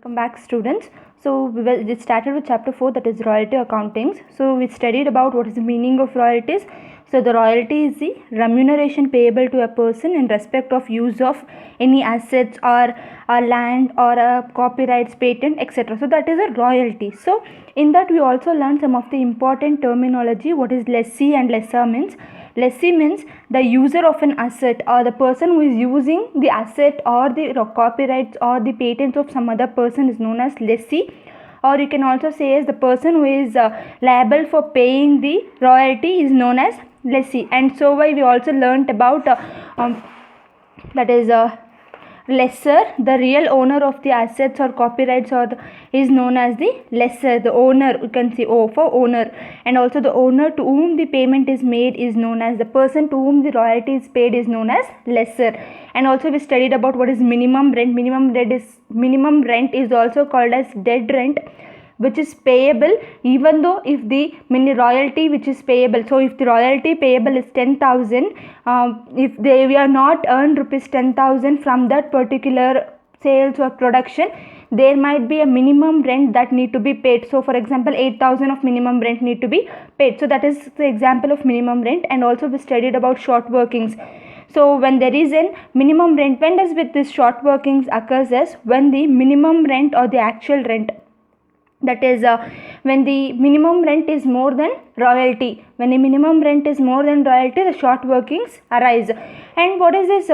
Welcome back, students. So we started with chapter 4, that is royalty accountings. So we studied about what is the meaning of royalties. So the royalty is the remuneration payable to a person in respect of use of any assets or a land or a copyrights, patent, etc. So that is a royalty. So in that we also learned some of the important terminology. What is lessee and lessor means. Lessee means the user of an asset or the person who is using the asset or the copyrights or the patents of some other person is known as lessee, or you can also say as the person who is liable for paying the royalty is known as lessee. And so we also learnt about that is lessor, the real owner of the assets or copyrights is known as the lessor. The owner, you can see O for owner, and also the owner to whom the payment is made is known as, the person to whom the royalty is paid is known as lessor. And also we studied about what is minimum rent. Minimum rent is also called as dead rent, which is payable even though if the royalty which is payable. So if the royalty payable is 10,000, if we are not earned rupees 10,000 from that particular sales or production, there might be a minimum rent that need to be paid. So for example 8,000 of minimum rent need to be paid. So that is the example of minimum rent. And also we studied about short workings. So when there is a minimum rent, when does with this short workings occurs as when the minimum rent or the actual rent, that is when the minimum rent is more than royalty. When the minimum rent is more than royalty, the short workings arise. And what is this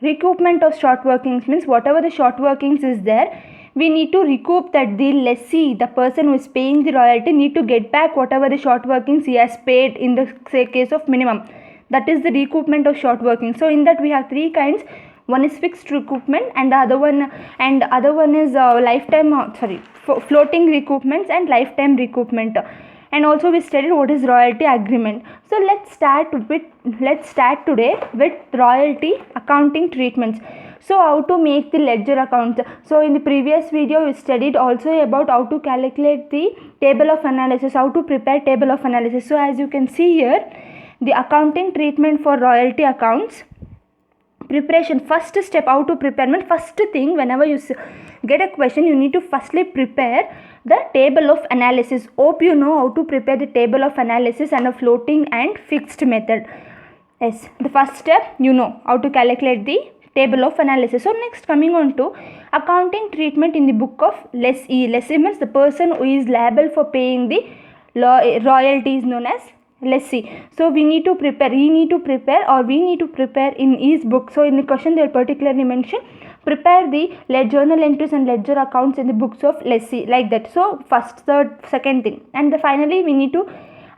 recoupment of short workings means, whatever the short workings is there, we need to recoup that. The lessee, the person who is paying the royalty, need to get back whatever the short workings he has paid in the case of minimum. That is the recoupment of short workings. So in that we have three kinds. One is fixed recoupment, and the other one is floating recoupments and lifetime recoupment. And also we studied what is royalty agreement. So let's start today with royalty accounting treatments. So how to make the ledger accounts. So in the previous video we studied also about how to calculate the table of analysis, how to prepare table of analysis. So as you can see here, the accounting treatment for royalty accounts. Preparation, first step, how to prepare. First thing, whenever you get a question, you need to firstly prepare the table of analysis. Hope you know how to prepare the table of analysis and a floating and fixed method. Yes, the first step, you know how to calculate the table of analysis. So next, coming on to accounting treatment in the book of lessee. Lessee means the person who is liable for paying the royalty is known as lessee. So we need to prepare in each book. So in the question they will particularly mention prepare the journal entries and ledger accounts in the books of lessee, like that. So first, third, second thing, and finally we need to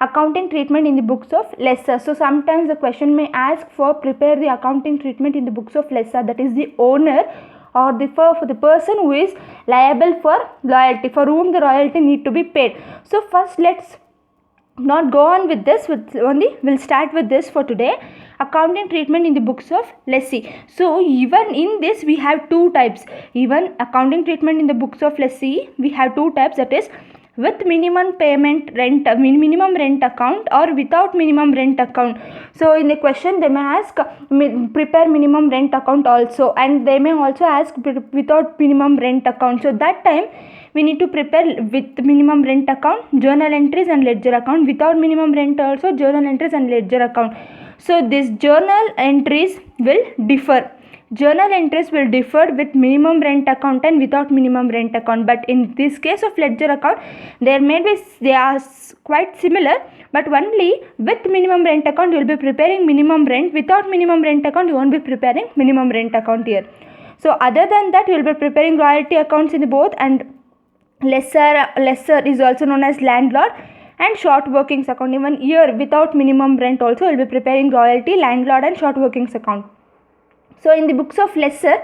accounting treatment in the books of lessor. So sometimes the question may ask for prepare the accounting treatment in the books of lessor, that is the owner or for the person who is liable for royalty, for whom the royalty need to be paid. So first let's not go on with this, we'll start with this for today. Accounting treatment in the books of lessee. So even in this we have two types. Even accounting treatment in the books of lessee, we have two types, that is with minimum rent account or without minimum rent account. So in the question they may ask prepare minimum rent account also, and they may also ask without minimum rent account. So that time we need to prepare with minimum rent account, journal entries and ledger account. Without minimum rent also, journal entries and ledger account. So this journal entries will differ. Journal entries will differ with minimum rent account and without minimum rent account. But in this case of ledger account, they are quite similar, but only with minimum rent account you will be preparing minimum rent. Without minimum rent account you won't be preparing minimum rent account here. So other than that you will be preparing royalty accounts in both, and lessor is also known as landlord, and short workings account. Even here without minimum rent also you will be preparing royalty, landlord and short workings account. So in the books of lessor,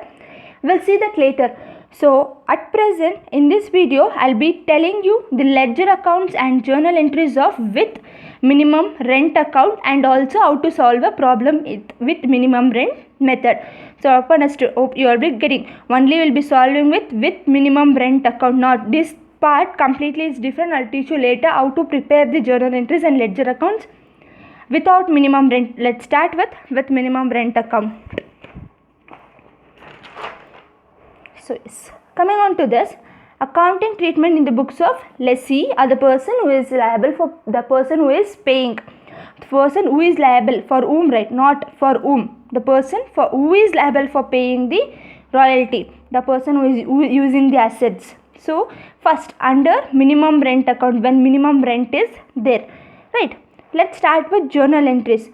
we'll see that later. So at present in this video I'll be telling you the ledger accounts and journal entries of with minimum rent account, and also how to solve a problem with minimum rent method. So upon us to hope you will be getting, only will be solving with minimum rent account. Not this part completely is different. I'll teach you later how to prepare the journal entries and ledger accounts without minimum rent. Let's start with minimum rent account. So yes, coming on to this, accounting treatment in the books of lessee are the person who is liable for the person who is paying. The person who is liable for whom, right? Not for whom. The person for who is liable for paying the royalty. The person who is using the assets. So first, under minimum rent account, when minimum rent is there, right? Let's start with journal entries.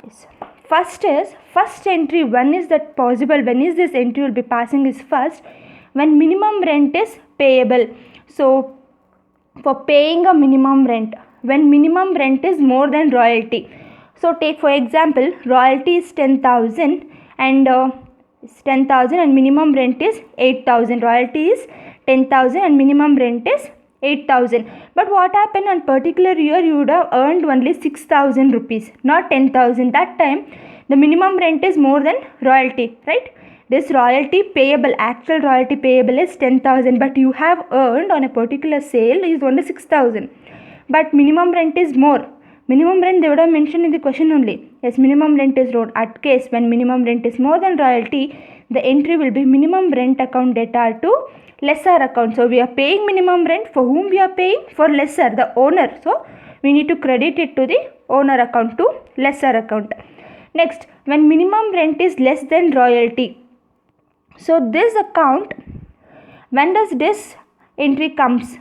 Yes. First entry, when is that possible, when is this entry will be passing is first when minimum rent is payable. So for paying a minimum rent, when minimum rent is more than royalty. So take for example, royalty is 10,000 and 10,000 and minimum rent is 8,000. Royalty is 10,000 and minimum rent is 8,000. But what happened on particular year, you would have earned only 6,000 rupees, not 10,000. That time the minimum rent is more than royalty, right? This royalty payable, actual royalty payable is 10,000, but you have earned on a particular sale is only 6,000. But minimum rent is more. Minimum rent they would have mentioned in the question only. Yes, minimum rent is more. At case when minimum rent is more than royalty, the entry will be minimum rent account debtor to lesser account. So we are paying minimum rent. For whom we are paying? For lesser, the owner. So we need to credit it to the owner account to lesser account. Next, when minimum rent is less than royalty. So this account, when does this entry comes?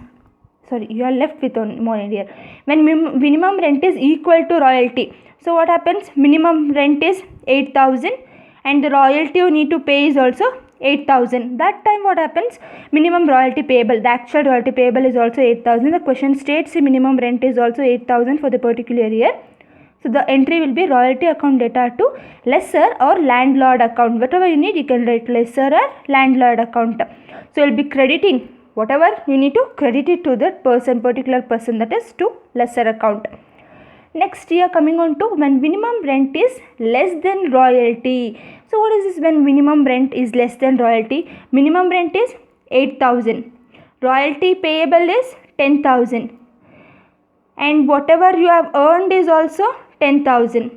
Sorry, you are left with one more here. When minimum rent is equal to royalty. So what happens? Minimum rent is 8,000 and the royalty you need to pay is also 8,000. That time what happens? Minimum royalty payable, the actual royalty payable is also 8,000. The question states the minimum rent is also 8,000 for the particular year. So the entry will be royalty account debtor to lesser or landlord account. Whatever you need, you can write lesser or landlord account. So you will be crediting whatever you need to credit it to that person, particular person, that is to lesser account. Next, here coming on to when minimum rent is less than royalty. So what is this when minimum rent is less than royalty? Minimum rent is 8,000. Royalty payable is 10,000. And whatever you have earned is also 10,000.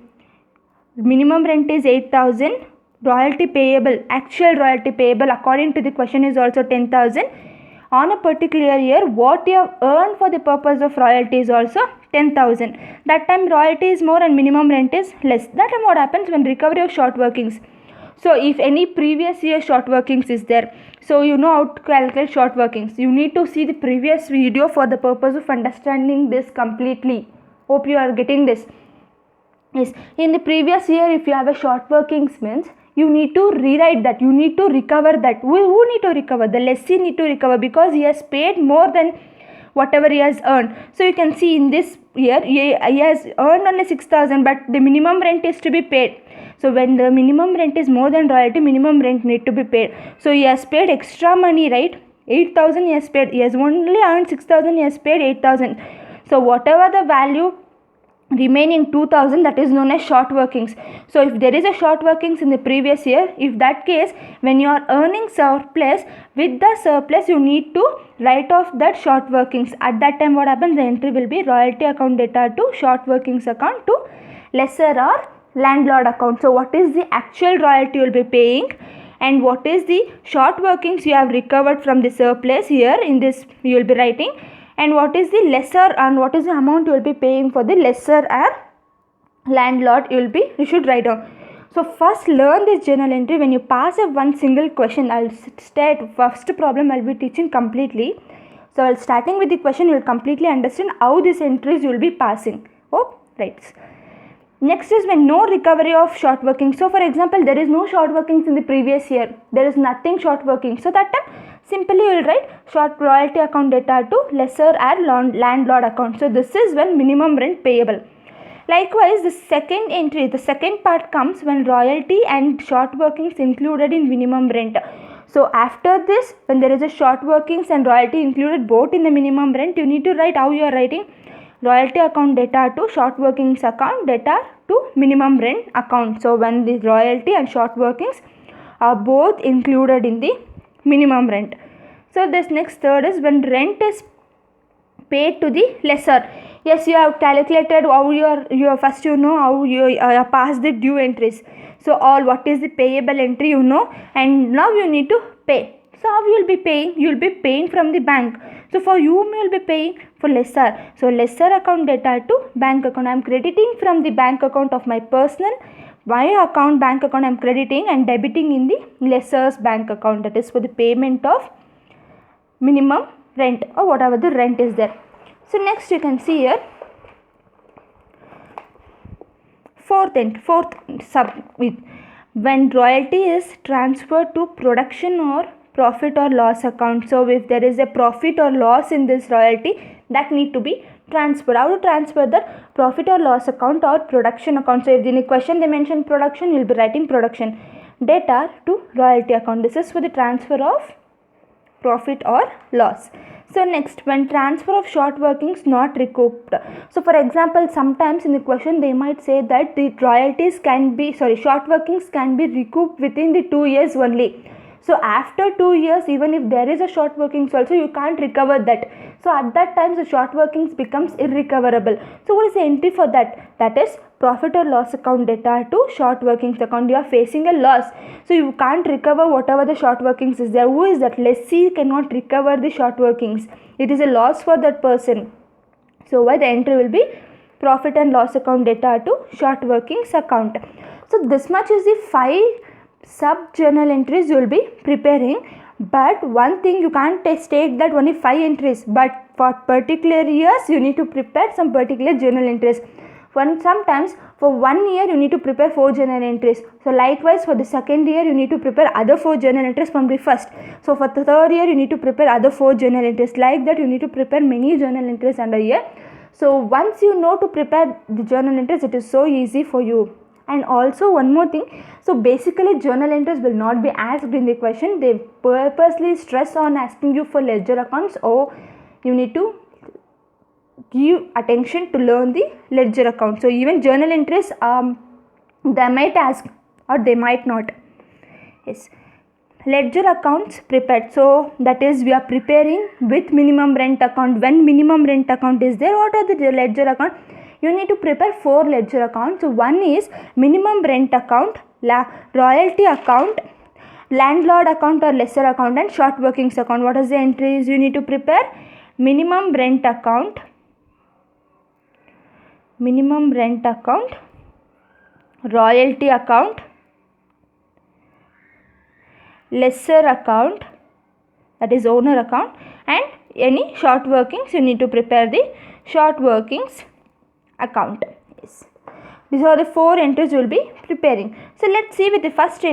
Minimum rent is 8,000. Royalty payable, actual royalty payable according to the question is also 10,000. On a particular year, what you have earned for the purpose of royalty is also 10,000. That time royalty is more and minimum rent is less. That time what happens when recovery of short workings? So if any previous year short workings is there, so you know how to calculate short workings. You need to see the previous video for the purpose of understanding this completely. Hope you are getting this. Yes, in the previous year if you have a short workings means you need to rewrite that, you need to recover that. Who need to recover? The lessee need to recover because he has paid more than whatever he has earned. So you can see in this year he has earned only 6,000 but the minimum rent is to be paid. So when the minimum rent is more than royalty, minimum rent need to be paid. So he has paid extra money, right? 8,000 he has paid. He has only earned 6,000, he has paid 8,000. So whatever the value remaining 2,000, that is known as short workings. So if there is a short workings in the previous year, if that case when you are earning surplus, with the surplus you need to write off that short workings. At that time what happens? The entry will be royalty account debtor to short workings account to lesser or landlord account. So what is the actual royalty you will be paying and what is the short workings you have recovered from the surplus, here in this you will be writing, and what is the lesser and what is the amount you will be paying for the lesser or landlord you should write down. So first learn this journal entry. When you pass a one single question, I'll start first problem I'll be teaching completely. So I'll starting with the question, you will completely understand how these entries you will be passing. Oh, right. Next is when no recovery of short workings. So for example, there is no short workings in the previous year. There is nothing short working. So that time simply you will write short royalty account debtor to lesser or landlord account. So this is when minimum rent payable. Likewise, the second entry, the second part comes when royalty and short workings included in minimum rent. So after this, when there is a short workings and royalty included both in the minimum rent, you need to write how you are writing. Royalty account debtor to short workings account debtor to minimum rent account. So when the royalty and short workings are both included in the minimum rent. So this next third is when rent is paid to the lesser. Yes, you have calculated how your first you know how you pass the due entries. So all what is the payable entry you know, and now you need to pay. So how you will be paying? You will be paying from the bank. So for whom you will be paying? For lessor. So lessor account data to bank account. I am crediting from the bank account of my personal bank account I am crediting and debiting in the lessor's bank account. That is for the payment of minimum rent or whatever the rent is there. So next you can see here fourth sub with when royalty is transferred to production or profit or loss account. So if there is a profit or loss in this royalty, that need to be transferred. How to transfer that? Profit or loss account or production account. So if in the question they mention production, you will be writing production data to royalty account. This is for the transfer of profit or loss. So next, when transfer of short workings not recouped. So for example, sometimes in the question they might say that the short workings can be recouped within the 2 years only. So after 2 years, even if there is a short workings also, you can't recover that. So at that time the short workings becomes irrecoverable. So what is the entry for that? That is profit or loss account data to short workings account. You are facing a loss, so you can't recover whatever the short workings is there. Who is that? Lessee cannot recover the short workings. It is a loss for that person. So why the entry will be profit and loss account data to short workings account. So this much is the 5 sub journal entries you will be preparing. But one thing, you can't state that only 5 entries, but for particular years you need to prepare some particular journal entries. Sometimes for 1 year you need to prepare 4 journal entries. So likewise for the second year you need to prepare other 4 journal entries from the first. So for the third year you need to prepare other 4 journal entries. Like that you need to prepare many journal entries under year. So once you know to prepare the journal entries, it is so easy for you. And also one more thing, so basically journal entries will not be asked in the question. They purposely stress on asking you for ledger accounts, or you need to give attention to learn the ledger account. So even journal entries they might ask or they might not. Yes, ledger accounts prepared. So that is, we are preparing with minimum rent account. When minimum rent account is there, what are the ledger account? You need to prepare 4 ledger accounts. So one is minimum rent account, royalty account, landlord account or lessor account, and short workings account. What is the entries you need to prepare? Minimum rent account, royalty account, lessor account, that is owner account, and any short workings you need to prepare the short workings account. Yes, these are the 4 entries you will be preparing. So let's see with the first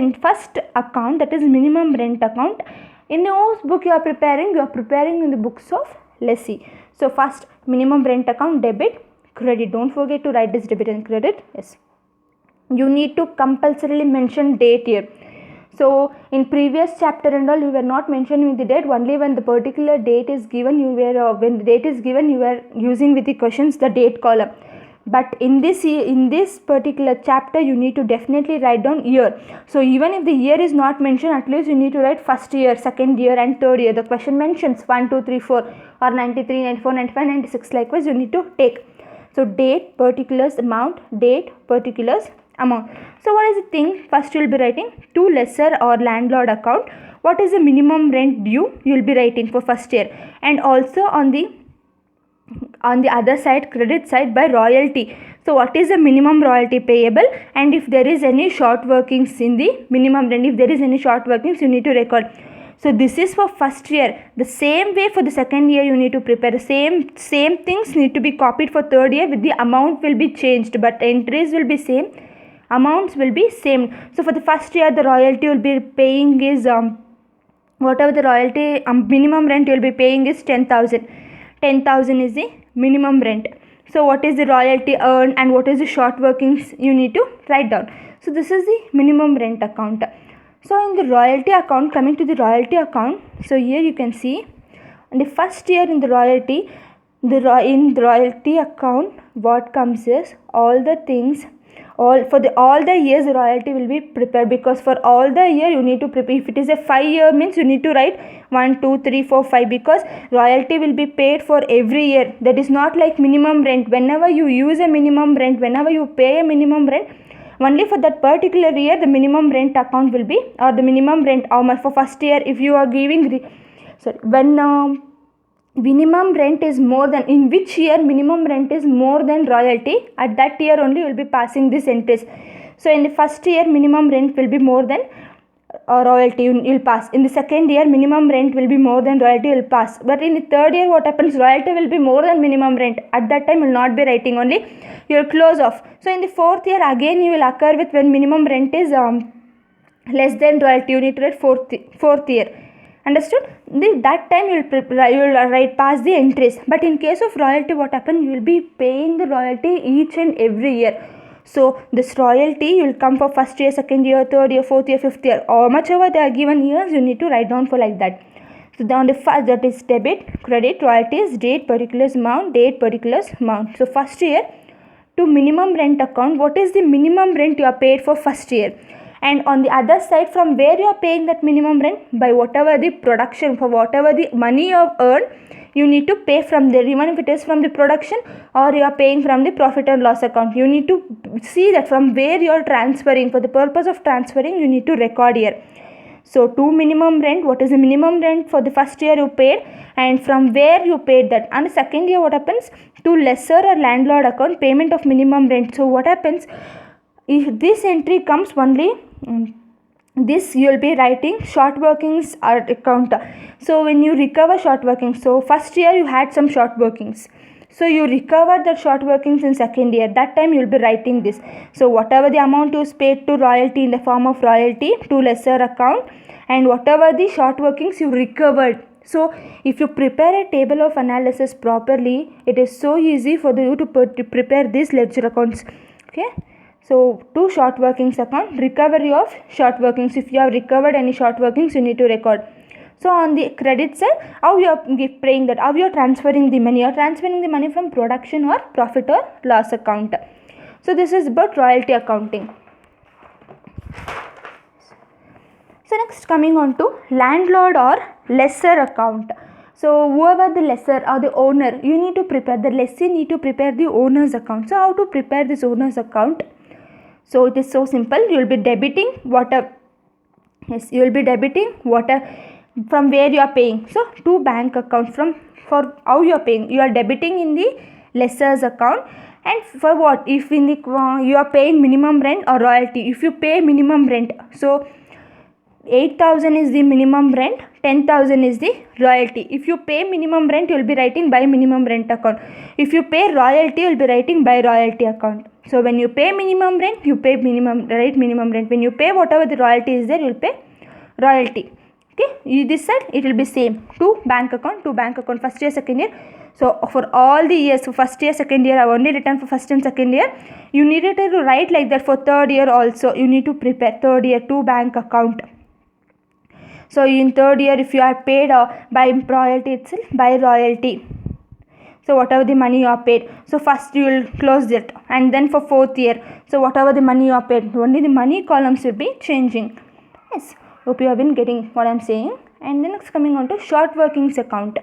account, that is minimum rent account. In whose book you are preparing? You are preparing in the books of lessee. So first, minimum rent account, debit, credit. Don't forget to write this debit and credit. Yes, you need to compulsorily mention date here. So in previous chapter and all, you were not mentioning the date. Only when the particular date is given, you were using with the questions the date column. But in this particular chapter, you need to definitely write down year. So even if the year is not mentioned, at least you need to write first year, second year, and third year. The question mentions 1, 2, 3, 4 or 93, 94, 95, 96. Likewise, you need to take. So date, particulars, amount, date, particulars, amount. So what is the thing? First you will be writing to lessor or landlord account. What is the minimum rent due? You will be writing for first year. And also on the other side, credit side, by royalty. So what is the minimum royalty payable, and if there is any short workings in the minimum rent, if there is any short workings, you need to record. So this is for first year. The same way for the second year you need to prepare. The same things need to be copied for third year. With the amount will be changed, but entries will be same, amounts will be same. So for the first year, the royalty will be paying is whatever the royalty minimum rent you will be paying is 10,000. 10,000 is the minimum rent. So what is the royalty earned and what is the short workings, you need to write down. So this is the minimum rent account. So in the royalty account, coming to the royalty account, so here you can see in the first year in the royalty, in the royalty account, what comes is all the things, all the years the royalty will be prepared, because for all the year you need to prepare. If it is a 5 year means you need to write 1, 2, 3, 4, 5, because royalty will be paid for every year. That is not like minimum rent. Whenever you use a minimum rent, whenever you pay a minimum rent, only for that particular year the minimum rent account will be, or the minimum rent how much for first year if you are giving when minimum rent is more than, in which year minimum rent is more than royalty, at that year only you will be passing this entries. So in the first year minimum rent will be more than royalty, you will pass. In the second year minimum rent will be more than royalty, you will pass. But in the third year what happens, royalty will be more than minimum rent, at that time you will not be writing, only you will close off. So in the fourth year again you will occur with when minimum rent is less than royalty, you need to write fourth year. Understood? That time you will write pass the entries. But in case of royalty what happen, you will be paying the royalty each and every year. So this royalty you will come for first year, second year, third year, fourth year, fifth year, or much over they are given years, you need to write down for like that. So on the first, that is debit, credit, royalties, date, particulars, amount, date, particulars, amount. So first year to minimum rent account, what is the minimum rent you are paid for first year? And on the other side, from where you are paying that minimum rent, by whatever the production, for whatever the money you have earned, you need to pay from there, even if it is from the production or you are paying from the profit and loss account. You need to see that from where you are transferring. For the purpose of transferring, you need to record here. So to minimum rent, what is the minimum rent for the first year you paid, and from where you paid that. And the second year what happens, to lessor or landlord account, payment of minimum rent. So what happens, if this entry comes only, this you will be writing short workings account. So when you recover short workings, so first year you had some short workings, so you recovered the short workings in second year, that time you will be writing this. So whatever the amount is paid to royalty in the form of royalty to lessor account, and whatever the short workings you recovered. So if you prepare a table of analysis properly, it is so easy for you to prepare these ledger accounts. Okay. So to short workings account, recovery of short workings. If you have recovered any short workings, you need to record. So on the credit side, how you are paying that, how you are transferring the money. You are transferring the money from production or profit or loss account. So this is about royalty accounting. So next, coming on to landlord or lessor account. So whoever the lessor or the owner, you need to prepare, the lessee need to prepare the owner's account. So how to prepare this owner's account? So it is so simple. You will be debiting whatever, yes, you will be debiting whatever from where you are paying. So to bank account, from for how you are paying, you are debiting in the lessor's account. And for what, if in the you are paying minimum rent or royalty, if you pay minimum rent, so 8,000 is the minimum rent, 10,000 is the royalty. If you pay minimum rent, you will be writing by minimum rent account. If you pay royalty, you will be writing by royalty account. So when you pay minimum rent, you pay minimum rent. When you pay whatever the royalty is there, you will pay royalty. Okay, this side it will be same. To bank account, first year, second year. So for all the years, so first year, second year, I have only written for first and second year. You needed to write like that for third year also. You need to prepare third year to bank account. So in third year, if you are paid by royalty itself, by royalty. So whatever the money you are paid, so first you will close it, and then for fourth year, so whatever the money you are paid, only the money columns will be changing. Yes, hope you have been getting what I am saying. And then next, coming on to short workings account.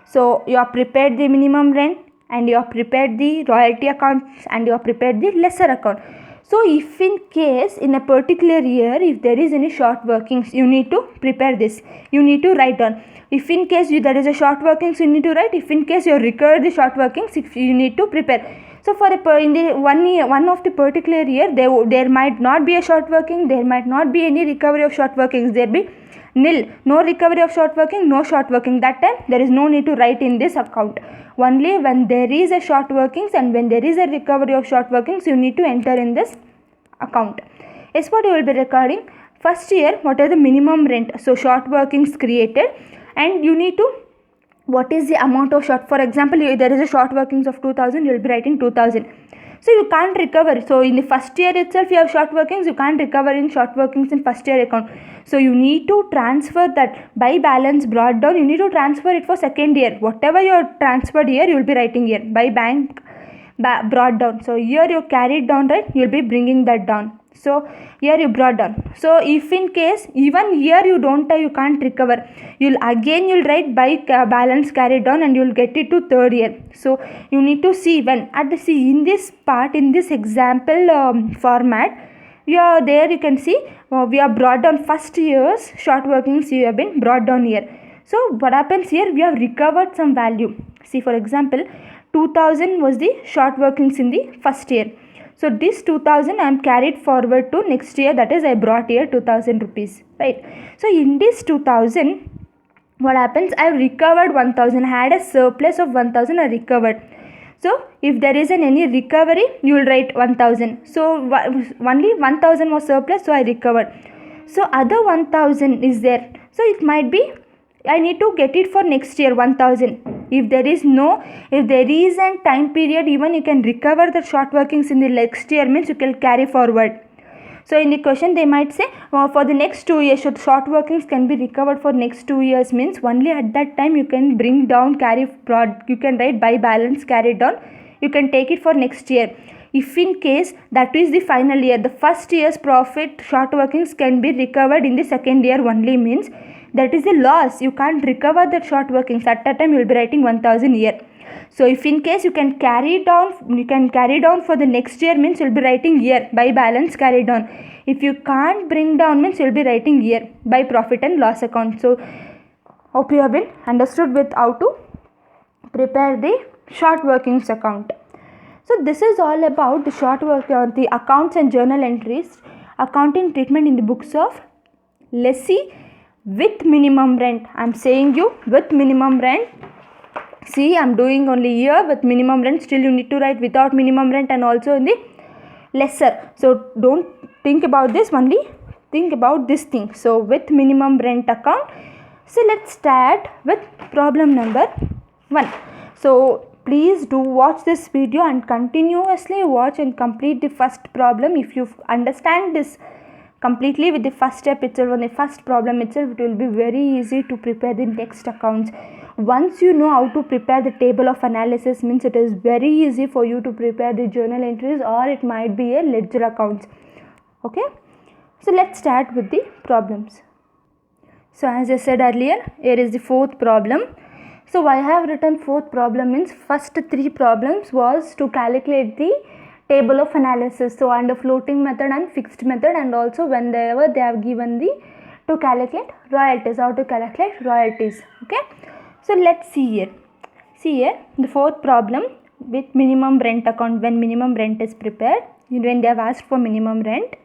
So you are prepared the minimum rent, and you are prepared the royalty accounts, and you are prepared the lesser account. So if in case in a particular year, if there is any short workings, you need to prepare this. You need to write down. If in case there is a short workings, you need to write. If in case you recover the short workings, if you need to prepare. So for in the one of the particular year, there might not be a short working, there might not be any recovery of short workings. There be nil, no recovery of short working, no short working. That time there is no need to write in this account. Only when there is a short workings and when there is a recovery of short workings, you need to enter in this account. Is what you will be recording. First year, what are the minimum rent? So short workings created, and you need to, what is the amount of short, for example, there is a short workings of 2,000, you will be writing 2,000. So you can't recover. So in the first year itself you have short workings, you can't recover in short workings in first year account. So you need to transfer that by balance brought down, you need to transfer it for second year. Whatever you are transferred here, you will be writing here by bank brought down. So here you carried down, right, you will be bringing that down. So here you brought down. So if in case even here you don't you can't recover, you'll write by balance carried down, and you'll get it to third year. So you need to see when at the in this part, in this example format, There you can see we have brought down first year's short workings, you have been brought down here. So what happens here, we have recovered some value. See, for example, 2000 was the short workings in the first year. So this 2000 I am carried forward to next year, that is I brought here 2000 rupees, right? So in this 2000, what happens, I have recovered 1000, I had a surplus of 1000 I recovered. So if there is any recovery, you will write 1000. So only 1000 was surplus, so I recovered. So other 1000 is there. So it might be I need to get it for next year 1000. If there is a time period, even you can recover the short workings in the next year, means you can carry forward. So in the question they might say for the next 2 years short workings can be recovered for next 2 years, means only at that time you can bring down, carry forward, you can write by balance carried down, you can take it for next year. If in case that is the final year, the first year's profit short workings can be recovered in the second year only, means that is a loss, you can't recover that short workings. At that time you will be writing 1000 year. So if in case you can carry down for the next year, means you will be writing year by balance carried down. If you can't bring down, means you will be writing year by profit and loss account. So hope you have been understood with how to prepare the short workings account. So this is all about the short work or the accounts and journal entries, accounting treatment in the books of lessee with minimum rent. I am saying you with minimum rent. See, I am doing only here with minimum rent. Still you need to write without minimum rent and also in the lesser. So don't think about this, only think about this thing. So with minimum rent account. So let's start with problem number 1. So please do watch this video and continuously watch and complete the first problem. If you understand this completely with the first step itself, on the first problem itself, it will be very easy to prepare the next accounts. Once you know how to prepare the table of analysis, means it is very easy for you to prepare the journal entries, or it might be a ledger accounts. Okay, so let's start with the problems. So as I said earlier, here is the fourth problem. So why I have written fourth problem means first 3 problems was to calculate the table of analysis. So under floating method and fixed method, and also whenever they have given the to calculate royalties, how to calculate royalties. Okay, so let's see here. See here the fourth problem with minimum rent account, when minimum rent is prepared, when they have asked for minimum rent.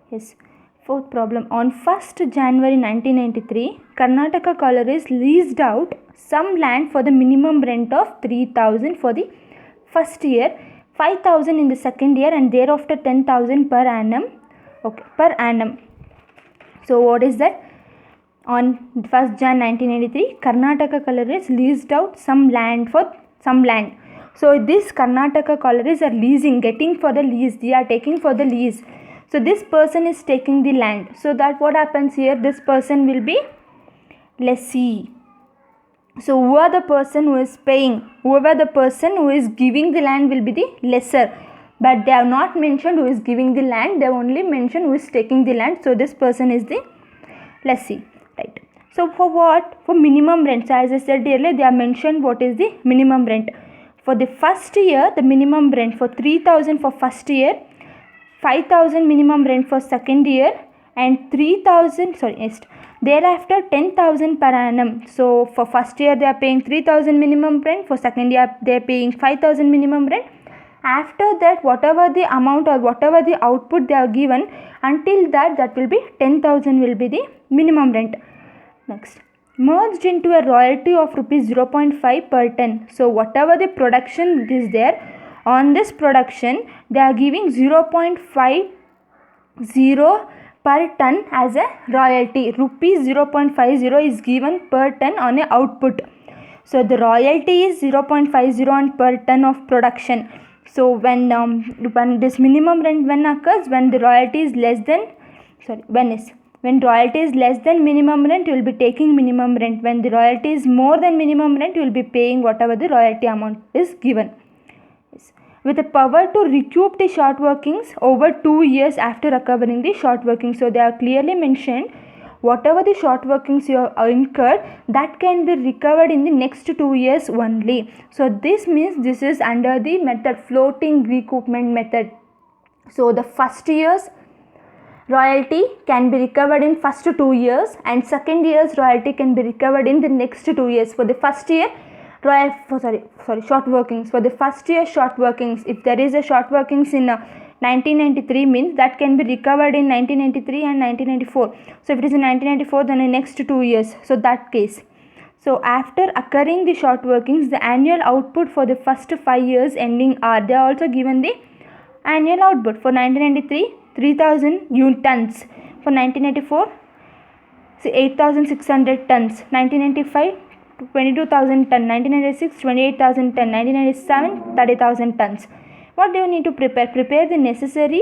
Yes, fourth problem. On 1st January 1993, Karnataka Collieries leased out some land for the minimum rent of 3000 for the first year, 5000 in the second year, and thereafter 10,000 per annum. Okay, per annum. So what is that? On 1st Jan 1983, Karnataka Collieries leased out some land for some land. So this Karnataka Collieries are leasing, getting for the lease, they are taking for the lease. So this person is taking the land. So that what happens here, this person will be lessee. So who are the person who is paying? Whoever the person who is giving the land will be the lessor. But they have not mentioned who is giving the land, they have only mentioned who is taking the land. So this person is the lessee, right? So for what? For minimum rent. So as I said earlier, they have mentioned what is the minimum rent. For the first year, the minimum rent for 3000 for first year, 5000 minimum rent for second year, and 3000 thereafter 10,000 per annum. So for first year they are paying 3000 minimum rent, for second year they are paying 5000 minimum rent. After that, whatever the amount or whatever the output they are given, until that will be 10,000 will be the minimum rent. Next, merged into a royalty of rupees 0.5 per ton. So whatever the production is there, on this production they are giving 0.50 per ton as a royalty. Rupees 0.50 is given per ton on a output. So the royalty is 0.50 on per ton of production. So when this minimum rent when occurs, when the royalty is less than when royalty is less than minimum rent, you will be taking minimum rent. When the royalty is more than minimum rent, you will be paying whatever the royalty amount is given. Yes. With the power to recoup the short workings over 2 years after recovering the short workings. So they are clearly mentioned whatever the short workings you have incurred, that can be recovered in the next 2 years only. So this means this is under the method floating recoupment method. So the first year's royalty can be recovered in first 2 years, and second year's royalty can be recovered in the next 2 years. For the first year, short workings. For the first year short workings, if there is a short workings in 1993, means that can be recovered in 1993 and 1994. So if it is in 1994, then in next 2 years. So that case. So after occurring the short workings, the annual output for the first 5 years ending are, they are also given the annual output. For 1993, 3000 tons. For 1994, 8600 tons. 1995, 22,000 tons. 1996, 28,000 tons. 1997, 30,000 tons. What do you need to prepare? Prepare the necessary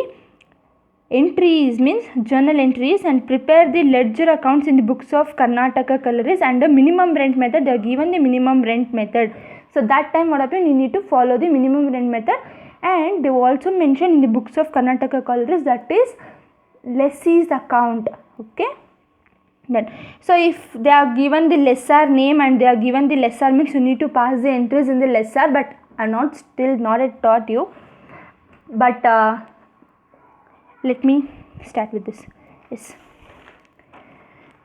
entries, means journal entries, and prepare the ledger accounts in the books of Karnataka Collieries, and the minimum rent method. They are given the minimum rent method. So that time what happened, you need to follow the minimum rent method, and they also mentioned in the books of Karnataka Collieries, that is lessee's account. Okay. Then, so if they are given the lessor name and they are given the lessor, means you need to pass the entries in the lessor, but I not yet taught you. But let me start with this. Yes.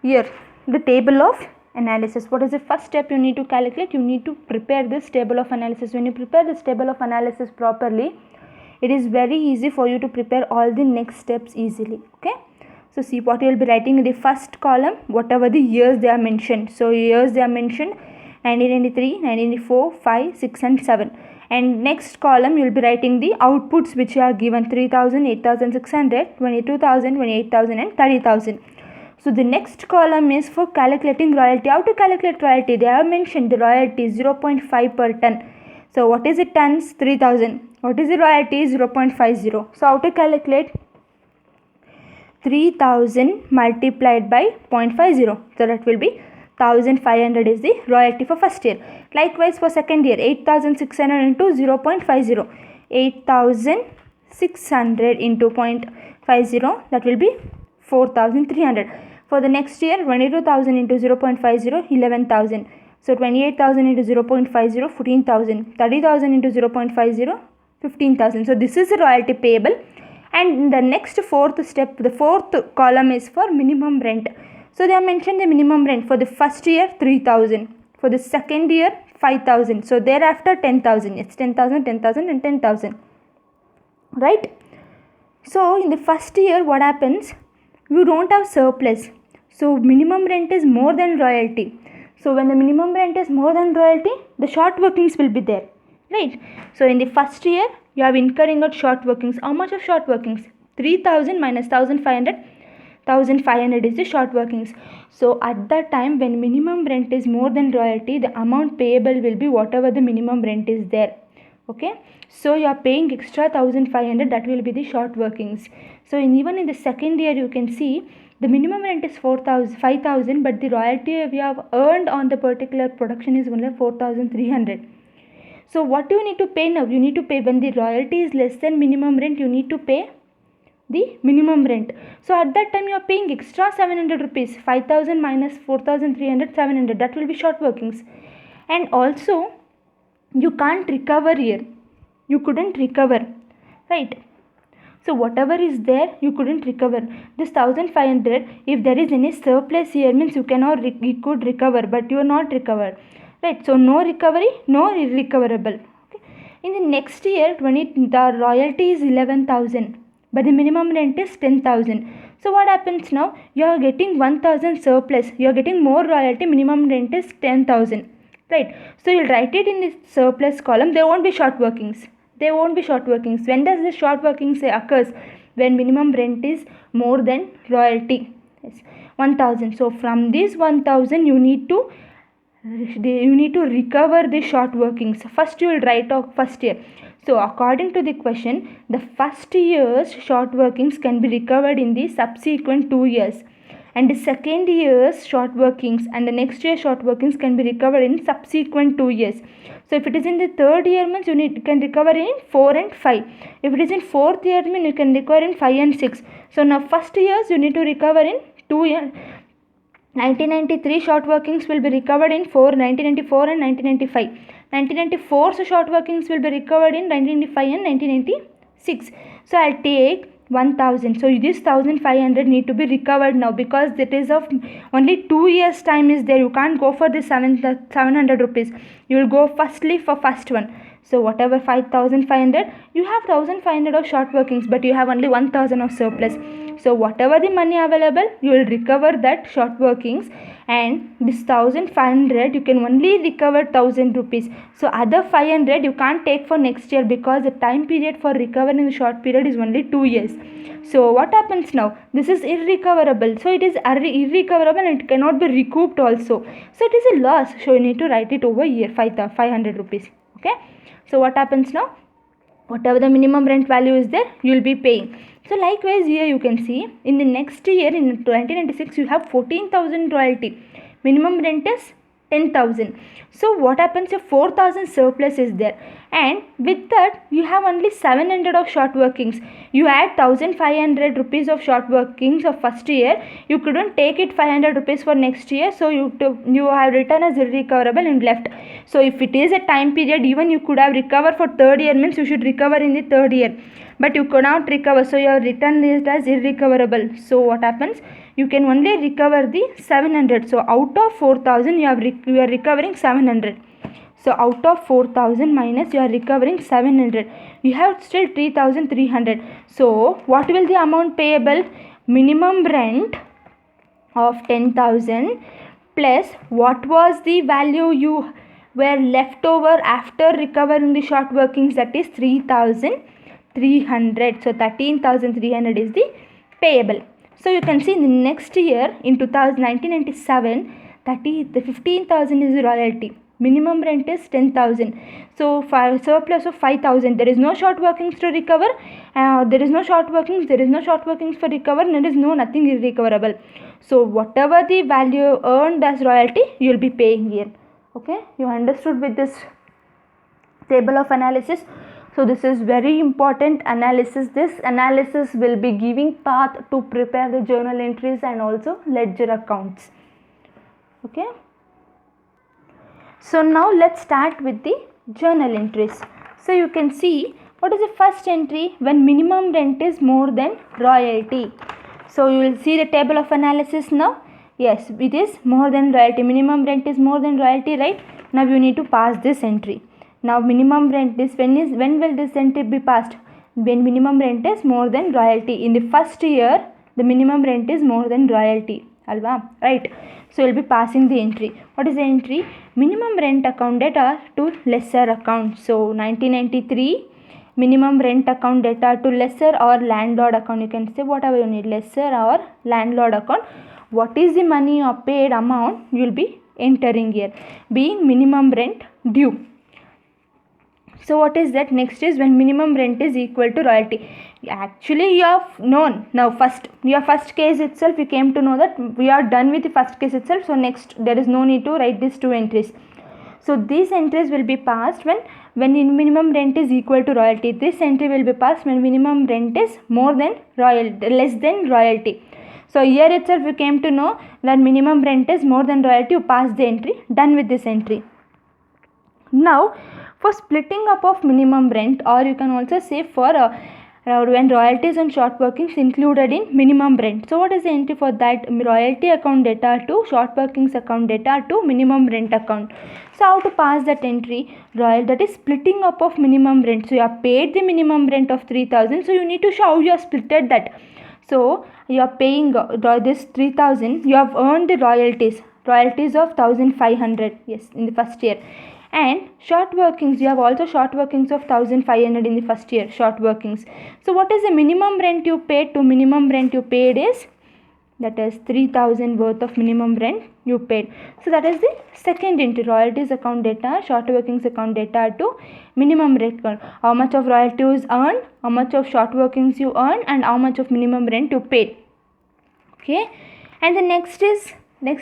Here the table of analysis. What is the first step you need to calculate? You need to prepare this table of analysis. When you prepare this table of analysis properly, it is very easy for you to prepare all the next steps easily. Okay. So see what you will be writing in the first column, whatever the years they are mentioned. So years they are mentioned 1993, 1994, 5, 6 and 7. And next column you will be writing the outputs which are given 3000, 8600, 22,000, 28,000 and 30,000. So the next column is for calculating royalty. How to calculate royalty? They have mentioned the royalty is 0.5 per ton. So what is the tons? 3000. What is the royalty? 0.50. So how to calculate? 3000 multiplied by 0.50. So that will be 1500 is the royalty for first year. Likewise for second year, 8600 into 0.50. 8600 into 0.50, that will be 4300. For the next year, 22,000 into 0.50, 11,000. So 28,000 into 0.50, 14,000. 30,000 into 0.50, 15,000. So this is the royalty payable. And the next fourth step, the fourth column is for minimum rent. So they have mentioned the minimum rent for the first year 3,000, for the second year 5,000. So thereafter 10,000. It's 10,000, 10,000 and 10,000. Right? So in the first year what happens? You don't have surplus. So minimum rent is more than royalty. So when the minimum rent is more than royalty, the short workings will be there. Right? So in the first year you have incurring of short workings. How much of short workings? 3,000 minus 1,500. 1,500 is the short workings. So at that time when minimum rent is more than royalty, the amount payable will be whatever the minimum rent is there. Okay. So you are paying extra 1,500, that will be the short workings. So even in the second year you can see the minimum rent is 5,000, but the royalty we have earned on the particular production is only 4,300. So what do you need to pay now? You need to pay when the royalty is less than minimum rent, you need to pay the minimum rent. So at that time you are paying extra 700 rupees. 5,000 minus 4,300, 700. That will be short workings. And also you can't recover here. You couldn't recover. Right? So whatever is there, you couldn't recover. This 1,500, if there is any surplus here, means you could recover, but you are not recovered. Right? So no recovery, no irrecoverable. Okay. In the next year, the royalty is 11,000. But the minimum rent is 10,000. So what happens now? You are getting 1,000 surplus. You are getting more royalty. Minimum rent is 10,000. Right? So you will write it in the surplus column. There won't be short workings. There won't be short workings. When does the short workings occurs? When minimum rent is more than royalty. Yes. 1,000. So from this 1,000 you need to recover the short workings. First you will write off first year. So according to the question, the first year's short workings can be recovered in the subsequent 2 years, and the second year's short workings and the next year's short workings can be recovered in subsequent 2 years. So if it is in the third year, means you can recover in 4 and 5. If it is in fourth year, means you can recover in 5 and 6. So now first years you need to recover in 2 years. 1993 short workings will be recovered in 1994 and 1995. 1994 short workings will be recovered in 1995 and 1996. So I'll take 1000. So this 1500 need to be recovered now, because it is of only 2 years time is there. You can't go for the 700 rupees. You will go firstly for first one. So whatever 5500, you have 1500 of short workings, but you have only 1000 of surplus. So whatever the money available, you will recover that short workings, and this 1500 you can only recover 1000 rupees. So other 500 you can't take for next year, because the time period for recovery in the short period is only 2 years. So what happens now? This is irrecoverable. So it is irrecoverable and it cannot be recouped also. So it is a loss. So you need to write it over here, 500 rupees. Okay. So what happens now? Whatever the minimum rent value is there, you will be paying. So likewise here you can see in the next year, in 2096, you have 14,000 royalty. Minimum rent is 10,000. So what happens if 4,000 surplus is there, and with that you have only 700 of short workings. You add 1,500 rupees of short workings of first year. You couldn't take it 500 rupees for next year, so you have written as irrecoverable and left. So if it is a time period, even you could have recovered for third year, means you should recover in the third year, but you could not recover, so you have written it as irrecoverable. So what happens? You can only recover the 700. So out of 4,000 you are recovering 700. So out of 4,000 minus you are recovering 700. You have still 3,300. So what will the amount payable? Minimum rent of 10,000 plus what was the value you were left over after recovering the short workings, that is 3,300. So 13,300 is the payable. So you can see in the next year, in 1997, the 15,000 is the royalty. Minimum rent is 10,000. So surplus of 5,000. There is no short workings to recover. There is no short workings for recover. There is nothing irrecoverable. So whatever the value earned as royalty, you will be paying here. Okay, you understood with this table of analysis. So this is very important analysis. This analysis will be giving path to prepare the journal entries and also ledger accounts. Okay. So now let's start with the journal entries. So you can see what is the first entry when minimum rent is more than royalty. So you will see the table of analysis now. Yes, it is more than royalty. Minimum rent is more than royalty, right? Now you need to pass this entry. Now minimum rent is when will this entry be passed? When minimum rent is more than royalty. In the first year, the minimum rent is more than royalty. Alva, right? So you will be passing the entry. What is the entry? Minimum rent account data to lesser account. So 1993, minimum rent account data to lesser or landlord account. You can say whatever you need, lesser or landlord account. What is the money or paid amount you will be entering here, being minimum rent due. So what is that? Next is when minimum rent is equal to royalty. Actually you have known now, your first case itself you came to know that we are done with the first case itself. So next there is no need to write these two entries. So these entries will be passed when minimum rent is equal to royalty. This entry will be passed when minimum rent is less than royalty. So here itself you came to know that minimum rent is more than royalty. You pass the entry. Done with this entry. Now for splitting up of minimum rent, or you can also say for when royalties and short workings included in minimum rent. So what is the entry for that? Royalty account data to short workings account data to minimum rent account. So how to pass that entry? That is splitting up of minimum rent. So you have paid the minimum rent of 3,000. So you need to show how you have splitted that. So you are paying this 3,000. You have earned the royalties of 1,500. Yes, in the first year. And short workings, you have also short workings of 1,500 in the first year, short workings. So what is the minimum rent you paid? To minimum rent you paid is, that is 3,000 worth of minimum rent you paid. So that is the second entry, royalties account data, short workings account data to minimum rent account. How much of royalties earned, how much of short workings you earned, and how much of minimum rent you paid. Okay. And the next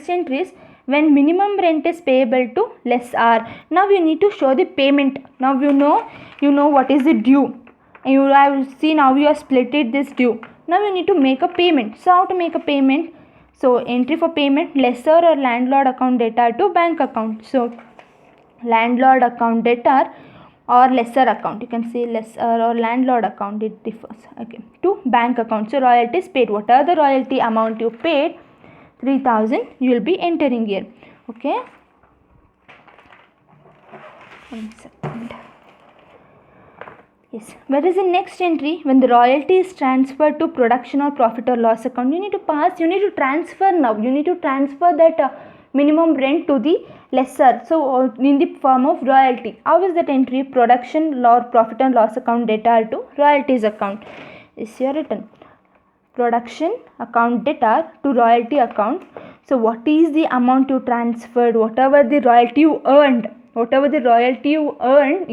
entry is when minimum rent is payable to less R. Now you need to show the payment. Now you know what is the due. And you have seen how you have splitted this due. Now you need to make a payment. So how to make a payment? So entry for payment, lessor or landlord account data to bank account. So landlord account data or lesser account, you can say lesser or landlord account, it differs. Okay, to bank account. So royalties paid, whatever the royalty amount you paid, 3000 you will be entering here. Okay, 1 second. Yes, where is the next entry? When the royalty is transferred to production or profit or loss account, you need to transfer now. You need to transfer that minimum rent to the lesser. So in the form of royalty. How is that entry? Production or profit and loss account data to royalties account. Is here written. Production account data to royalty account. So what is the amount you transferred? Whatever the royalty you earned,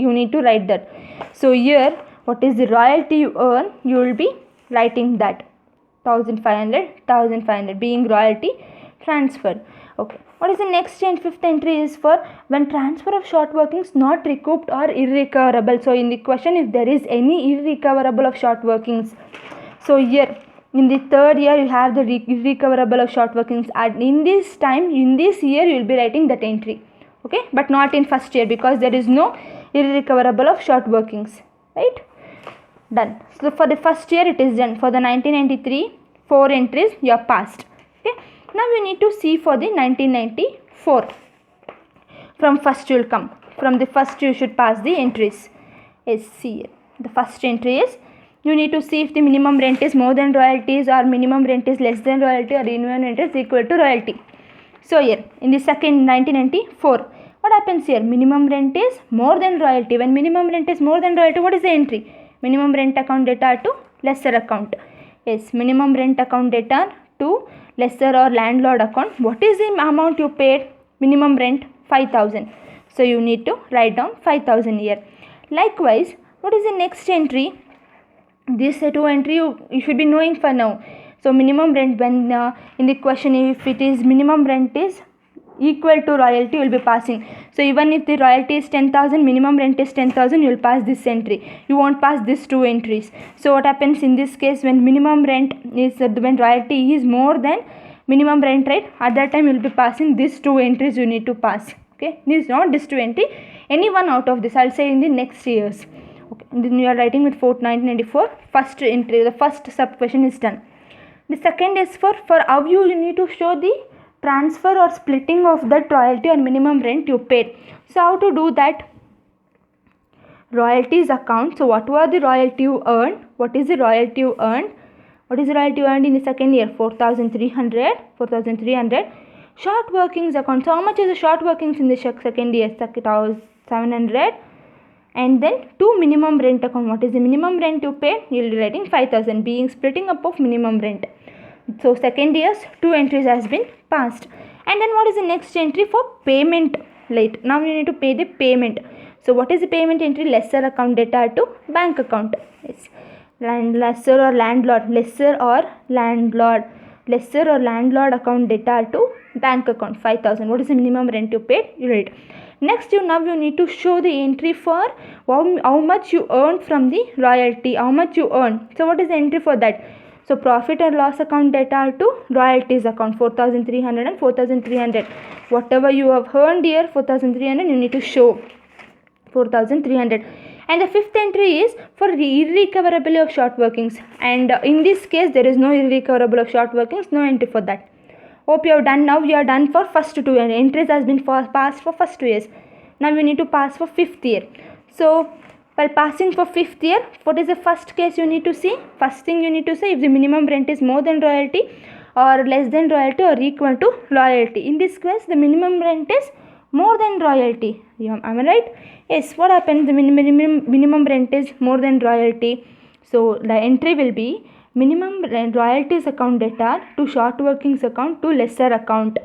you need to write that. So here, what is the royalty you earn? You will be writing that 1500 being royalty transferred. Okay, what is the next and fifth entry is for when transfer of short workings not recouped or irrecoverable. So in the question, if there is any irrecoverable of short workings, so here in the third year you have the irrecoverable of short workings, and in this year you will be writing that entry. Okay, but not in first year because there is no irrecoverable of short workings, right? Done. So for the first year it is done. For the 1993 4 entries you are passed. Okay, now we need to see for the 1994. From first you will come. From the first you should pass the entries. Yes, see here. The first entry is you need to see if the minimum rent is more than royalties or minimum rent is less than royalty or minimum rent is equal to royalty. So here in the second 1994, what happens here? Minimum rent is more than royalty. When minimum rent is more than royalty, what is the entry? Minimum rent account data to lesser account. Yes, minimum rent account data to lesser or landlord account. What is the amount you paid? Minimum rent 5000. So you need to write down 5000 here. Likewise, what is the next entry? These two entry you should be knowing for now. So minimum rent, when in the question if it is minimum rent is equal to royalty, you will be passing. So even if the royalty is 10,000, minimum rent is 10,000, you will pass this entry. You won't pass these two entries. So what happens in this case, when minimum rent is when royalty is more than minimum rent rate, at that time you will be passing these two entries you need to pass. Okay, this is not this two entry, any one out of this, I'll say in the next years. Okay, then you are writing with 1994 first entry, the first sub question is done. The second is for how you need to show the transfer or splitting of that royalty or minimum rent you paid. So how to do that? Royalties account. So what were the royalty you earned? What is the royalty you earned? What is the royalty you earned in the second year? 4,300. Short workings account. So how much is the short workings in the second year? 700. And then to minimum rent account. What is the minimum rent you paid? You will be writing 5,000 being splitting up of minimum rent. So second year's two entries has been passed. And then what is the next entry for payment late? Now you need to pay the payment. So what is the payment entry? Lesser account data to bank account. Yes. Lesser or landlord account data to bank account 5,000. What is the minimum rent you paid? You write. Next you need to show the entry for how much you earned from the royalty. How much you earned. So what is the entry for that? So profit and loss account data to royalties account 4,300 and 4,300. Whatever you have earned here 4,300 you need to show 4,300. And the fifth entry is for irrecoverability of short workings. And in this case there is no irrecoverable of short workings, no entry for that. Hope you have done. Now you are done for first 2 years. Entries has been passed for first 2 years. Now you need to pass for fifth year. So while passing for fifth year, what is the first case you need to see? First thing you need to say if the minimum rent is more than royalty or less than royalty or equal to royalty. In this case the minimum rent is more than royalty. Am I right? Yes. What happens? The minimum rent is more than royalty. So the entry will be minimum rent royalties account data to short workings account to lesser account.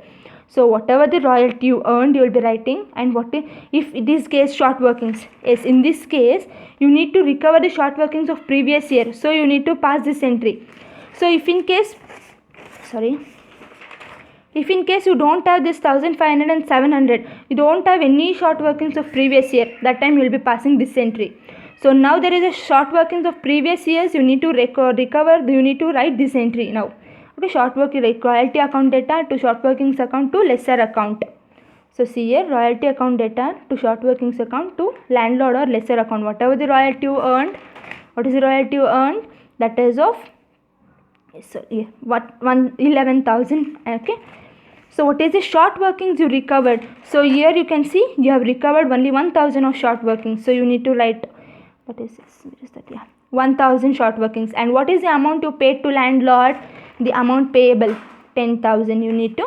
So whatever the royalty you earned you will be writing, and what if in this case short workings. Yes, in this case you need to recover the short workings of previous year. So you need to pass this entry. So if in case you don't have this 1,500 and 700, you don't have any short workings of previous year, that time you will be passing this entry. So now there is a short workings of previous years, you need to recover, you need to write this entry now. Okay, short working like royalty account data to short workings account to lesser account. So see here, royalty account debtor to short workings account to landlord or lessor account. Whatever the royalty you earned, what is the royalty you earned? That is of 11,000. Okay. So what is the short workings you recovered? So here you can see you have recovered only 1,000 of short workings. So you need to write, what is this? What is that? Yeah, 1,000 short workings. And what is the amount you paid to landlord? The amount payable 10,000. You need to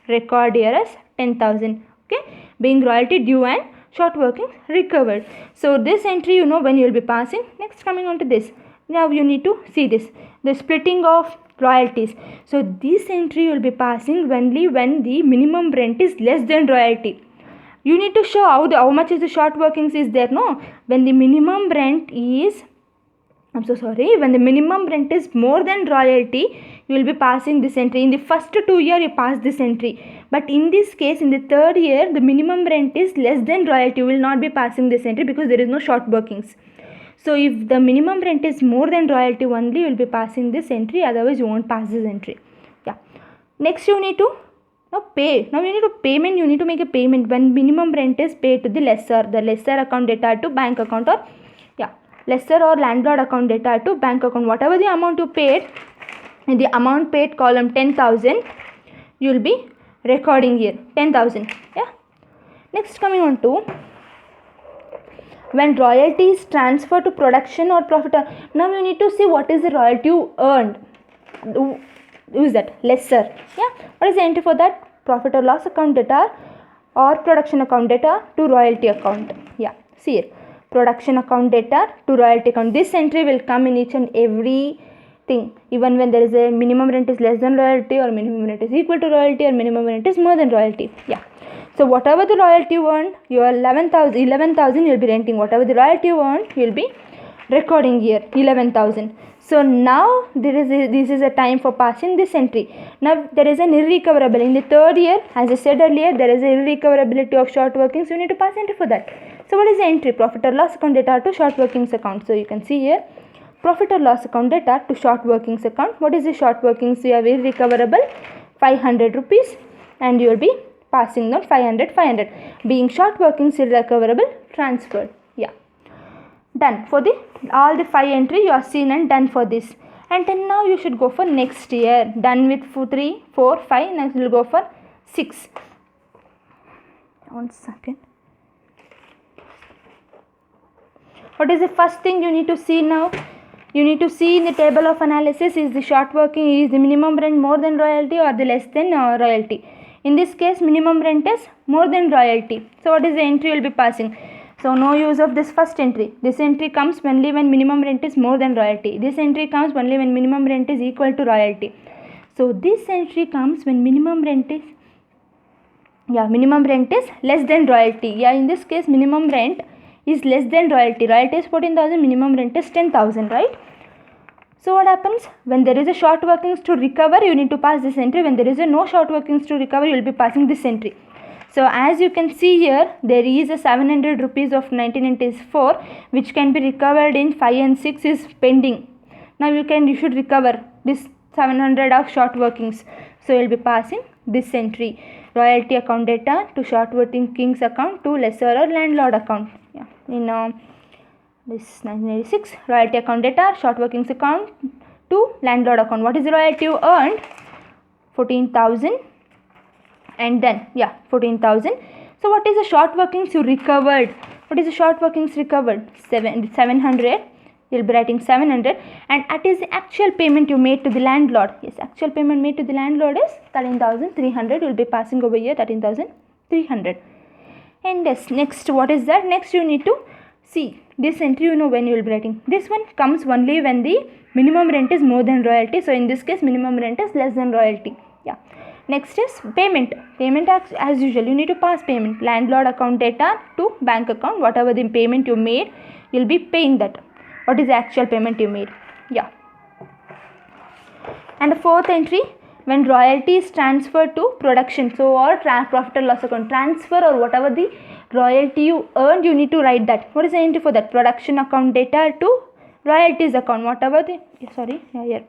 record here as 10,000. Okay, being royalty due and short workings recovered. So this entry you know when you will be passing. Next, coming on to this. Now you need to see this, the splitting of royalties. So this entry you will be passing only when the minimum rent is less than royalty. You need to show how much is the short workings is there. No, when the minimum rent is, when the minimum rent is more than royalty, you will be passing this entry. In the first 2 years you pass this entry, but in this case in the third year the minimum rent is less than royalty, you will not be passing this entry because there is no short workings. So if the minimum rent is more than royalty only, you will be passing this entry, otherwise you won't pass this entry. Yeah. Next you need to pay. Now you need to payment, you need to make a payment when minimum rent is paid to the lessor account debtor to bank account, or lessor or landlord account debtor to bank account. Whatever the amount you paid, in the amount paid column 10,000, you will be recording here 10,000. Yeah. Next, coming on to when royalty is transferred to production or profit. Now you need to see what is the royalty you earned. Who is that? Lessor. Yeah. What is the entry for that? Profit or loss account debtor or production account debtor to royalty account. Yeah. See here. Production account debtor to royalty account. This entry will come in each and every thing, even when there is a minimum rent is less than royalty, or minimum rent is equal to royalty, or minimum rent is more than royalty. Yeah. So whatever the royalty you earned, your 11,000 you will be renting. Whatever the royalty you earned, you will be recording here 11,000. So now this is a time for passing this entry. Now there is an irrecoverable in the third year. As I said earlier, there is a irrecoverability of short workings. You need to pass entry for that. So what is the entry? Profit or loss account debtor to short workings account. So you can see here, profit or loss account debtor to short workings account. What is the short workings? You have irrecoverable 500 rupees, and you will be passing down 500. Being short workings irrecoverable, transferred. Yeah. Done for all the 5 entry you have seen and done for this. And then now you should go for next year. Done with 3, 4, 5. Next we will go for 6. 1 second. What is the first thing you need to see now? You need to see in the table of analysis, is the short working, is the minimum rent more than royalty or the less than royalty. In this case, minimum rent is more than royalty. So what is the entry you will be passing? So no use of this first entry. This entry comes only when minimum rent is more than royalty. This entry comes only when minimum rent is equal to royalty. So this entry comes when minimum rent is less than royalty. Yeah, in this case minimum rent is less than royalty. Royalty is 14,000, minimum rent is 10,000, right? So what happens? When there is a short workings to recover, you need to pass this entry. When there is a no short workings to recover, you will be passing this entry. So as you can see here, there is a 700 rupees of 1994 which can be recovered in 5 and 6 is pending. Now you should recover this 700 of short workings. So you will be passing this entry. Royalty account debtor to short workings account to lessor or landlord account. Yeah. In this 1986, royalty account debtor, short workings account to landlord account. What is the royalty you earned? 14,000. And then 14,000. So what is the short workings you recovered? What is the short workings recovered? 700. You will be writing 700. And that is the actual payment you made to the landlord. Yes, actual payment made to the landlord is 13,300. You will be passing over here 13,300. And yes, next what is that? Next you need to see this entry, when you will be writing. This one comes only when the minimum rent is more than royalty. So in this case minimum rent is less than royalty. Yeah. Next is payment. Payment as usual, you need to pass payment. Landlord account debtor to bank account. Whatever the payment you made, you will be paying that. What is the actual payment you made? Yeah. And the fourth entry, when royalty is transferred to production. So or profit or loss account. Transfer or whatever the royalty you earned, you need to write that. What is the entry for that? Production account debtor to royalties account. Whatever the here.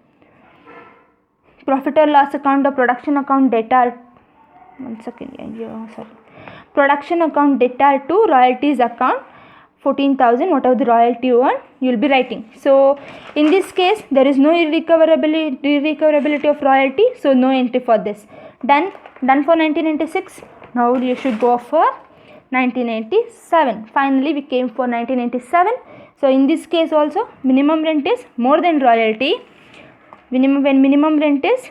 Profit or loss account or production account debtor. 1 second. production account debtor to royalties account 14,000, whatever the royalty you earn, you will be writing. So in this case there is no irrecoverability of royalty, so no entry for this. Done for 1996. Now you should go for 1997. Finally we came for 1997. So in this case also minimum rent is more than royalty. When minimum rent is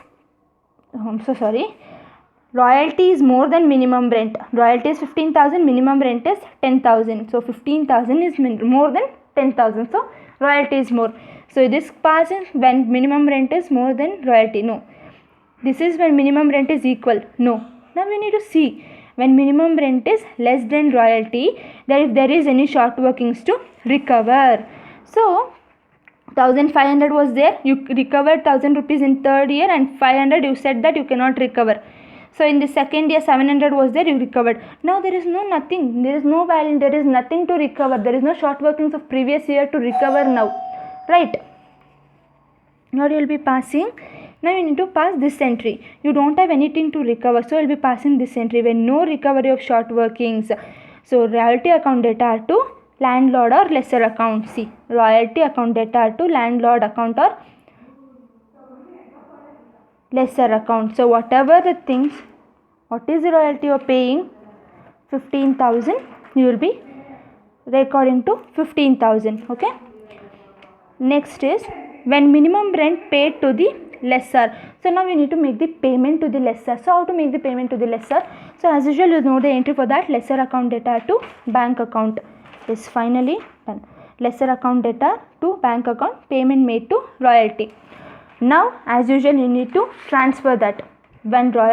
royalty is more than minimum rent. Royalty is 15,000, minimum rent is 10,000. So 15,000 is more than 10,000. So royalty is more. So this passes when minimum rent is more than royalty. No. This is when minimum rent is equal. No. Now we need to see when minimum rent is less than royalty, that if there is any short workings to recover. So 1,500 was there, you recovered 1,000 rupees in third year, and 500 you said that you cannot recover. So in the second year 700 was there, you recovered. Now there is nothing, there is no value, there is nothing to recover, there is no short workings of previous year to recover now, right? Now you will be passing. Now you need to pass this entry. You don't have anything to recover, so you will be passing this entry when no recovery of short workings. So royalty account debtor to landlord or lesser account. See, royalty account debtor to landlord account or lesser account. So whatever the things, what is the royalty you are paying? 15,000. You will be recording to 15,000. Okay. Next is when minimum rent paid to the lesser. So now we need to make the payment to the lesser. So how to make the payment to the lesser? So as usual you know the entry for that. Lesser account debtor to bank account is finally done. Lesser account debtor to bank account, payment made to royalty. Now as usual you need to transfer that. When royalty